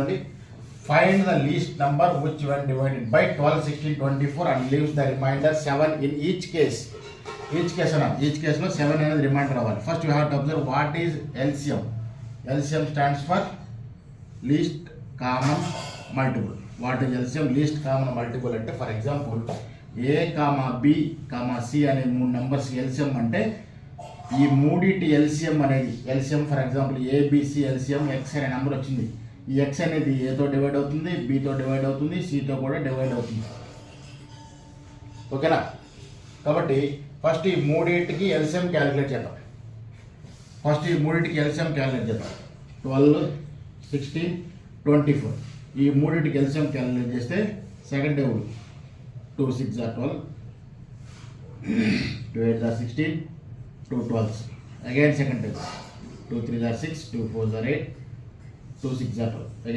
చూడండి. Find the least number which when divided by 12, 16, 24 and leaves the remainder 7 in each case. Each కేసులో 7 అనేది reminder అవ్వాలి. First you have to observe what is LCM. LCM stands for least common multiple. What is LCM? Least common multiple అంటే for example A comma B comma C అనే 3 numbers LCM అంటే ఈ మూడిటి LCM అనేది LCM for example ABC LCM X అనే number వచ్చింది. ఈ X అనేది ఏతో డివైడ్ అవుతుంది, బితో డివైడ్ అవుతుంది, సితో కూడా డివైడ్ అవుతుంది. ఓకేనా? కాబట్టి ఫస్ట్ ఈ మూడింటికి ఎల్సిఎం క్యాలిక్యులేట్ చేద్దాం. 12, 16, 24 ఈ మూడింటికి ఎల్సిఎం క్యాలిక్యులేట్ చేస్తే second table 2 6 are 12, 2 8 are 16, 2 12s. Again second table 2 3 are 6, 2 4 are 8, 2 6 are 12. Again